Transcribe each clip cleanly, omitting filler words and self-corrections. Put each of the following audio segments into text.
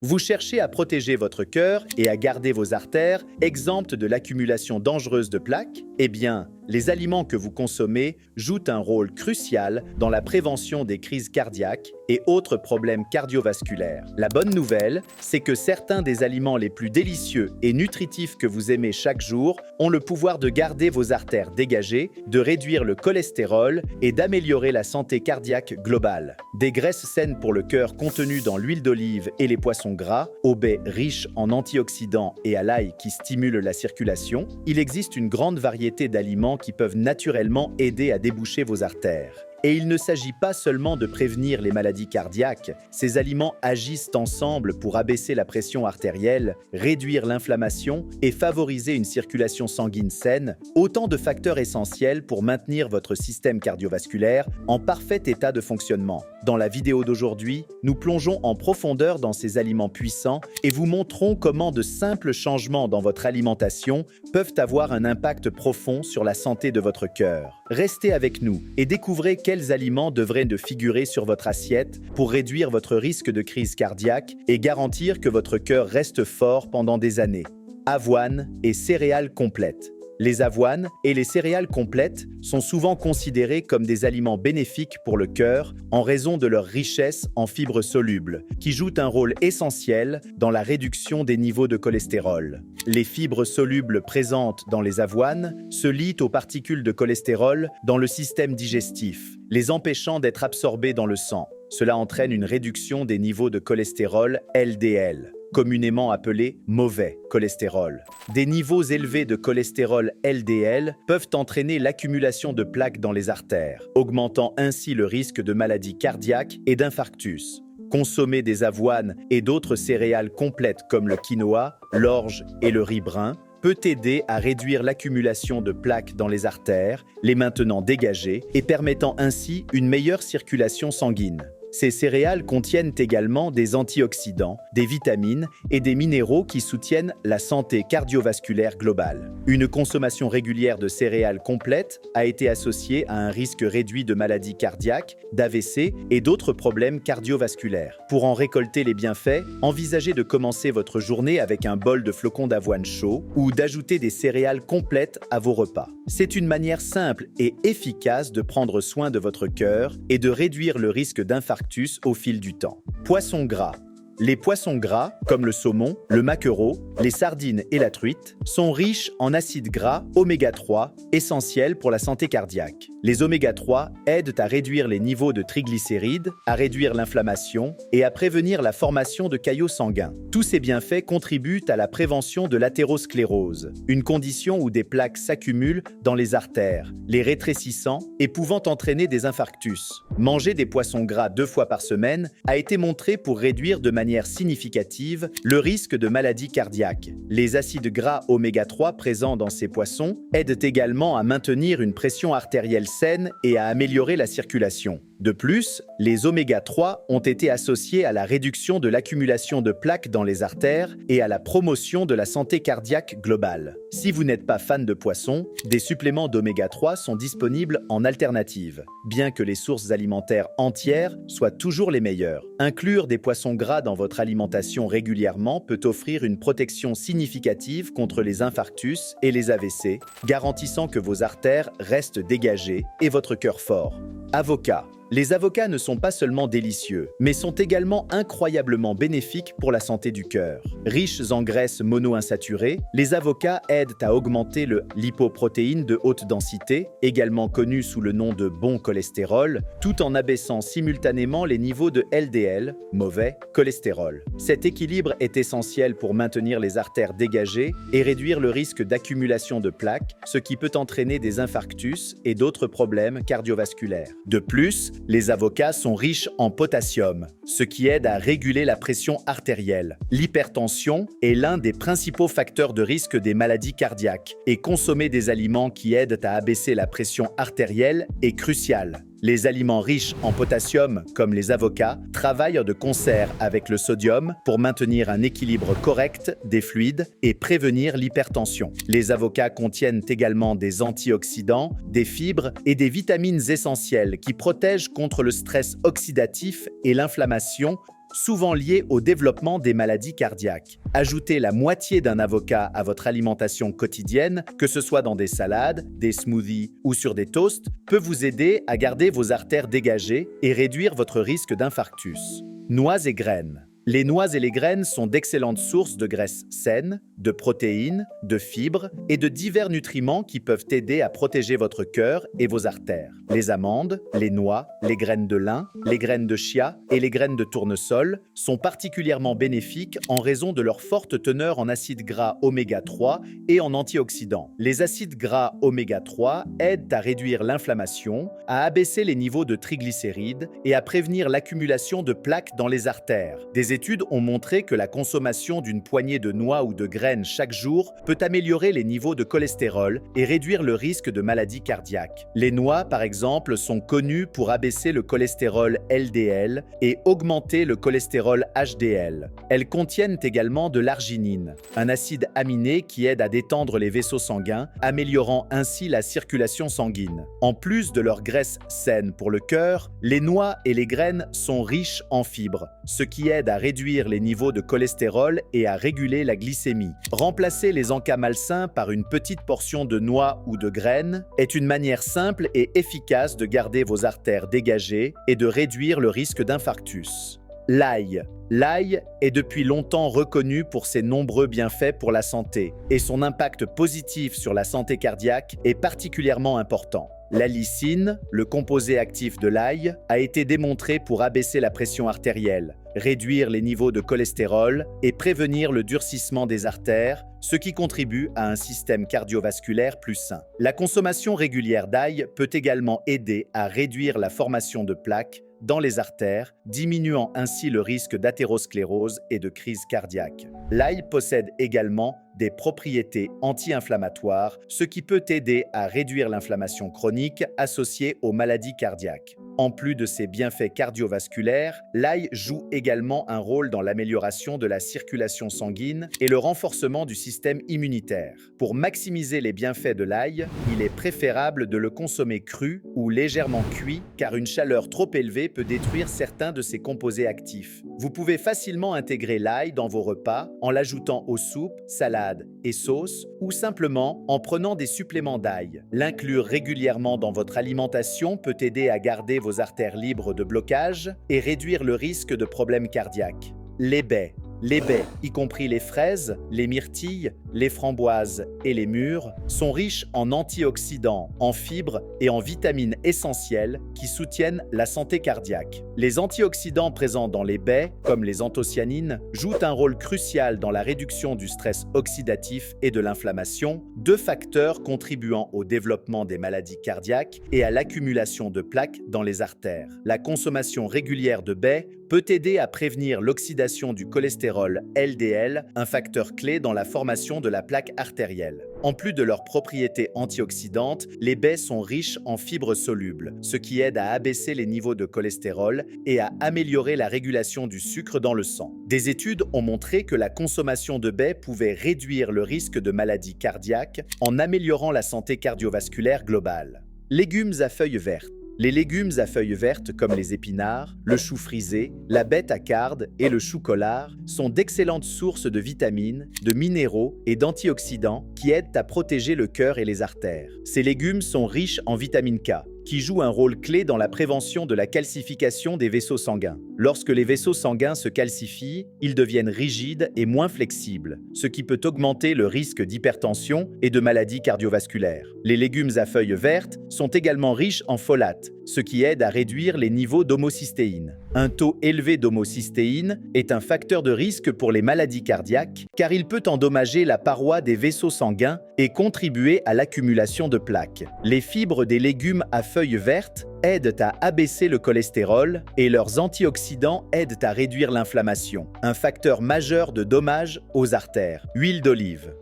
Vous cherchez à protéger votre cœur et à garder vos artères exemptes de l'accumulation dangereuse de plaques? Eh bien, les aliments que vous consommez jouent un rôle crucial dans la prévention des crises cardiaques et autres problèmes cardiovasculaires. La bonne nouvelle, c'est que certains des aliments les plus délicieux et nutritifs que vous aimez chaque jour ont le pouvoir de garder vos artères dégagées, de réduire le cholestérol et d'améliorer la santé cardiaque globale. Des graisses saines pour le cœur contenues dans l'huile d'olive et les poissons gras, au baies riches en antioxydants et à l'ail qui stimulent la circulation, il existe une grande variété d'aliments qui peuvent naturellement aider à déboucher vos artères. Et il ne s'agit pas seulement de prévenir les maladies cardiaques, ces aliments agissent ensemble pour abaisser la pression artérielle, réduire l'inflammation et favoriser une circulation sanguine saine, autant de facteurs essentiels pour maintenir votre système cardiovasculaire en parfait état de fonctionnement. Dans la vidéo d'aujourd'hui, nous plongeons en profondeur dans ces aliments puissants et vous montrons comment de simples changements dans votre alimentation peuvent avoir un impact profond sur la santé de votre cœur. Restez avec nous et découvrez quels aliments devraient figurer sur votre assiette pour réduire votre risque de crise cardiaque et garantir que votre cœur reste fort pendant des années. Avoine et céréales complètes. Les avoines et les céréales complètes sont souvent considérées comme des aliments bénéfiques pour le cœur en raison de leur richesse en fibres solubles, qui jouent un rôle essentiel dans la réduction des niveaux de cholestérol. Les fibres solubles présentes dans les avoines se lient aux particules de cholestérol dans le système digestif, les empêchant d'être absorbées dans le sang. Cela entraîne une réduction des niveaux de cholestérol LDL, communément appelé mauvais cholestérol. Des niveaux élevés de cholestérol LDL peuvent entraîner l'accumulation de plaques dans les artères, augmentant ainsi le risque de maladies cardiaques et d'infarctus. Consommer des avoines et d'autres céréales complètes comme le quinoa, l'orge et le riz brun peut aider à réduire l'accumulation de plaques dans les artères, les maintenant dégagées et permettant ainsi une meilleure circulation sanguine. Ces céréales contiennent également des antioxydants, des vitamines et des minéraux qui soutiennent la santé cardiovasculaire globale. Une consommation régulière de céréales complètes a été associée à un risque réduit de maladies cardiaques, d'AVC et d'autres problèmes cardiovasculaires. Pour en récolter les bienfaits, envisagez de commencer votre journée avec un bol de flocons d'avoine chaud ou d'ajouter des céréales complètes à vos repas. C'est une manière simple et efficace de prendre soin de votre cœur et de réduire le risque d'infarctus au fil du temps. Poissons gras. Les poissons gras, comme le saumon, le maquereau, les sardines et la truite, sont riches en acides gras oméga 3, essentiels pour la santé cardiaque. Les oméga 3 aident à réduire les niveaux de triglycérides, à réduire l'inflammation et à prévenir la formation de caillots sanguins. Tous ces bienfaits contribuent à la prévention de l'athérosclérose, une condition où des plaques s'accumulent dans les artères, les rétrécissant et pouvant entraîner des infarctus. Manger des poissons gras 2 fois par semaine a été montré pour réduire de manière significative le risque de maladies cardiaques. Les acides gras oméga 3 présents dans ces poissons aident également à maintenir une pression artérielle saine et à améliorer la circulation. De plus, les oméga 3 ont été associés à la réduction de l'accumulation de plaques dans les artères et à la promotion de la santé cardiaque globale. Si vous n'êtes pas fan de poissons, des suppléments d'oméga 3 sont disponibles en alternative, bien que les sources alimentaires entières soient toujours les meilleures. Inclure des poissons gras dans votre alimentation régulièrement peut offrir une protection significative contre les infarctus et les AVC, garantissant que vos artères restent dégagées et votre cœur fort. Avocat. Les avocats ne sont pas seulement délicieux, mais sont également incroyablement bénéfiques pour la santé du cœur. Riches en graisses monoinsaturées, les avocats aident à augmenter le lipoprotéine de haute densité, également connu sous le nom de bon cholestérol, tout en abaissant simultanément les niveaux de LDL, mauvais cholestérol. Cet équilibre est essentiel pour maintenir les artères dégagées et réduire le risque d'accumulation de plaques, ce qui peut entraîner des infarctus et d'autres problèmes cardiovasculaires. De plus, les avocats sont riches en potassium, ce qui aide à réguler la pression artérielle. L'hypertension est l'un des principaux facteurs de risque des maladies cardiaques et consommer des aliments qui aident à abaisser la pression artérielle est crucial. Les aliments riches en potassium, comme les avocats, travaillent de concert avec le sodium pour maintenir un équilibre correct des fluides et prévenir l'hypertension. Les avocats contiennent également des antioxydants, des fibres et des vitamines essentielles qui protègent contre le stress oxydatif et l'inflammation, souvent liées au développement des maladies cardiaques. Ajouter la moitié d'un avocat à votre alimentation quotidienne, que ce soit dans des salades, des smoothies ou sur des toasts, peut vous aider à garder vos artères dégagées et réduire votre risque d'infarctus. Noix et graines. Les noix et les graines sont d'excellentes sources de graisses saines, de protéines, de fibres et de divers nutriments qui peuvent aider à protéger votre cœur et vos artères. Les amandes, les noix, les graines de lin, les graines de chia et les graines de tournesol sont particulièrement bénéfiques en raison de leur forte teneur en acides gras oméga 3 et en antioxydants. Les acides gras oméga 3 aident à réduire l'inflammation, à abaisser les niveaux de triglycérides et à prévenir l'accumulation de plaques dans les artères. Des études ont montré que la consommation d'une poignée de noix ou de graines chaque jour peut améliorer les niveaux de cholestérol et réduire le risque de maladies cardiaques. Les noix, par exemple, sont connues pour abaisser le cholestérol LDL et augmenter le cholestérol HDL. Elles contiennent également de l'arginine, un acide aminé qui aide à détendre les vaisseaux sanguins, améliorant ainsi la circulation sanguine. En plus de leurs graisses saines pour le cœur, les noix et les graines sont riches en fibres, ce qui aide à réduire les niveaux de cholestérol et à réguler la glycémie. Remplacer les encas malsains par une petite portion de noix ou de graines est une manière simple et efficace de garder vos artères dégagées et de réduire le risque d'infarctus. L'ail. L'ail est depuis longtemps reconnu pour ses nombreux bienfaits pour la santé et son impact positif sur la santé cardiaque est particulièrement important. L'allicine, le composé actif de l'ail, a été démontré pour abaisser la pression artérielle, réduire les niveaux de cholestérol et prévenir le durcissement des artères, ce qui contribue à un système cardiovasculaire plus sain. La consommation régulière d'ail peut également aider à réduire la formation de plaques dans les artères, diminuant ainsi le risque d'athérosclérose et de crise cardiaque. L'ail possède également des propriétés anti-inflammatoires, ce qui peut aider à réduire l'inflammation chronique associée aux maladies cardiaques. En plus de ses bienfaits cardiovasculaires, l'ail joue également un rôle dans l'amélioration de la circulation sanguine et le renforcement du système immunitaire. Pour maximiser les bienfaits de l'ail, il est préférable de le consommer cru ou légèrement cuit car une chaleur trop élevée peut détruire certains de ses composés actifs. Vous pouvez facilement intégrer l'ail dans vos repas en l'ajoutant aux soupes, salades et sauces ou simplement en prenant des suppléments d'ail. L'inclure régulièrement dans votre alimentation peut aider à garder vos artères libres de blocage et réduire le risque de problèmes cardiaques. Les baies. Les baies, y compris les fraises, les myrtilles, les framboises et les mûres, sont riches en antioxydants, en fibres et en vitamines essentielles qui soutiennent la santé cardiaque. Les antioxydants présents dans les baies, comme les anthocyanines, jouent un rôle crucial dans la réduction du stress oxydatif et de l'inflammation, deux facteurs contribuant au développement des maladies cardiaques et à l'accumulation de plaques dans les artères. La consommation régulière de baies peut aider à prévenir l'oxydation du cholestérol LDL, un facteur clé dans la formation de la plaque artérielle. En plus de leurs propriétés antioxydantes, les baies sont riches en fibres solubles, ce qui aide à abaisser les niveaux de cholestérol et à améliorer la régulation du sucre dans le sang. Des études ont montré que la consommation de baies pouvait réduire le risque de maladies cardiaques en améliorant la santé cardiovasculaire globale. Légumes à feuilles vertes. Les légumes à feuilles vertes comme les épinards, le chou frisé, la bête à carde et le chou collard sont d'excellentes sources de vitamines, de minéraux et d'antioxydants qui aident à protéger le cœur et les artères. Ces légumes sont riches en vitamine K, qui joue un rôle clé dans la prévention de la calcification des vaisseaux sanguins. Lorsque les vaisseaux sanguins se calcifient, ils deviennent rigides et moins flexibles, ce qui peut augmenter le risque d'hypertension et de maladies cardiovasculaires. Les légumes à feuilles vertes sont également riches en folates, ce qui aide à réduire les niveaux d'homocystéine. Un taux élevé d'homocystéine est un facteur de risque pour les maladies cardiaques car il peut endommager la paroi des vaisseaux sanguins et contribuer à l'accumulation de plaques. Les fibres des légumes à feuilles vertes aident à abaisser le cholestérol et leurs antioxydants aident à réduire l'inflammation, un facteur majeur de dommage aux artères. Huile d'olive.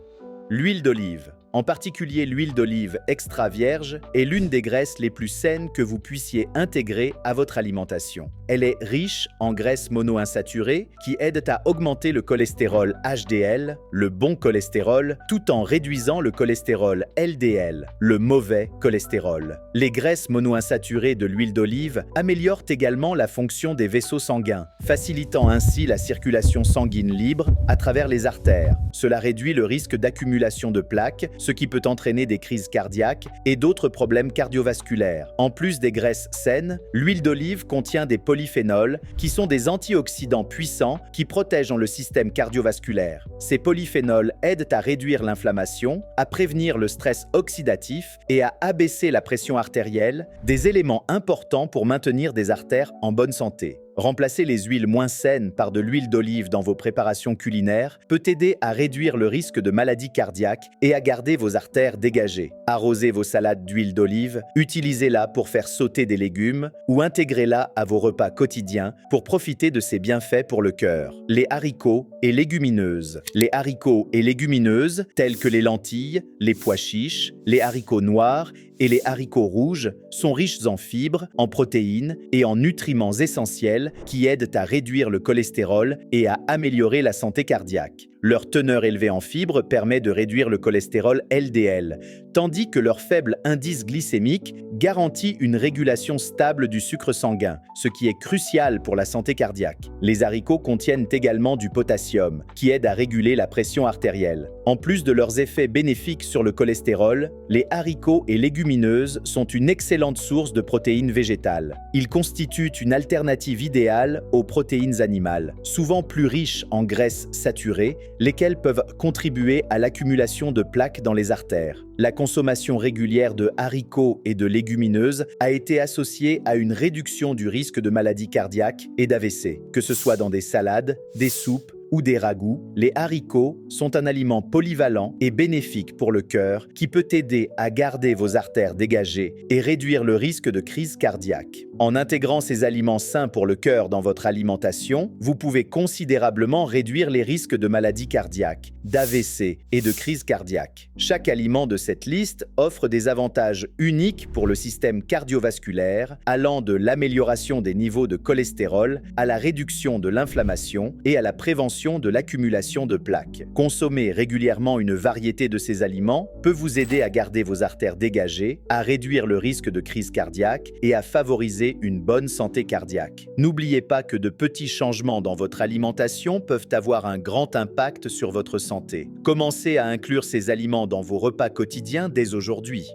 L'huile d'olive, En particulier l'huile d'olive extra vierge est l'une des graisses les plus saines que vous puissiez intégrer à votre alimentation. Elle est riche en graisses monoinsaturées qui aident à augmenter le cholestérol HDL, le bon cholestérol, tout en réduisant le cholestérol LDL, le mauvais cholestérol. Les graisses monoinsaturées de l'huile d'olive améliorent également la fonction des vaisseaux sanguins, facilitant ainsi la circulation sanguine libre à travers les artères. Cela réduit le risque d'accumulation de plaques, ce qui peut entraîner des crises cardiaques et d'autres problèmes cardiovasculaires. En plus des graisses saines, l'huile d'olive contient des polyphénols qui sont des antioxydants puissants qui protègent le système cardiovasculaire. Ces polyphénols aident à réduire l'inflammation, à prévenir le stress oxydatif et à abaisser la pression artérielle, des éléments importants pour maintenir des artères en bonne santé. Remplacer les huiles moins saines par de l'huile d'olive dans vos préparations culinaires peut aider à réduire le risque de maladies cardiaques et à garder vos artères dégagées. Arrosez vos salades d'huile d'olive, utilisez-la pour faire sauter des légumes ou intégrez-la à vos repas quotidiens pour profiter de ses bienfaits pour le cœur. Les haricots et légumineuses. Les haricots et légumineuses, tels que les lentilles, les pois chiches, les haricots noirs et les haricots rouges sont riches en fibres, en protéines et en nutriments essentiels qui aident à réduire le cholestérol et à améliorer la santé cardiaque. Leur teneur élevée en fibres permet de réduire le cholestérol LDL, tandis que leur faible indice glycémique garantit une régulation stable du sucre sanguin, ce qui est crucial pour la santé cardiaque. Les haricots contiennent également du potassium, qui aide à réguler la pression artérielle. En plus de leurs effets bénéfiques sur le cholestérol, les haricots et légumineuses sont une excellente source de protéines végétales. Ils constituent une alternative idéale aux protéines animales, souvent plus riches en graisses saturées, lesquelles peuvent contribuer à l'accumulation de plaques dans les artères. La consommation régulière de haricots et de légumineuses a été associée à une réduction du risque de maladies cardiaques et d'AVC, que ce soit dans des salades, des soupes ou des ragoûts. Les haricots sont un aliment polyvalent et bénéfique pour le cœur qui peut aider à garder vos artères dégagées et réduire le risque de crise cardiaque. En intégrant ces aliments sains pour le cœur dans votre alimentation, vous pouvez considérablement réduire les risques de maladies cardiaques, d'AVC et de crise cardiaque. Chaque aliment de cette liste offre des avantages uniques pour le système cardiovasculaire, allant de l'amélioration des niveaux de cholestérol à la réduction de l'inflammation et à la prévention de l'accumulation de plaques. Consommer régulièrement une variété de ces aliments peut vous aider à garder vos artères dégagées, à réduire le risque de crise cardiaque et à favoriser une bonne santé cardiaque. N'oubliez pas que de petits changements dans votre alimentation peuvent avoir un grand impact sur votre santé. Commencez à inclure ces aliments dans vos repas quotidiens dès aujourd'hui.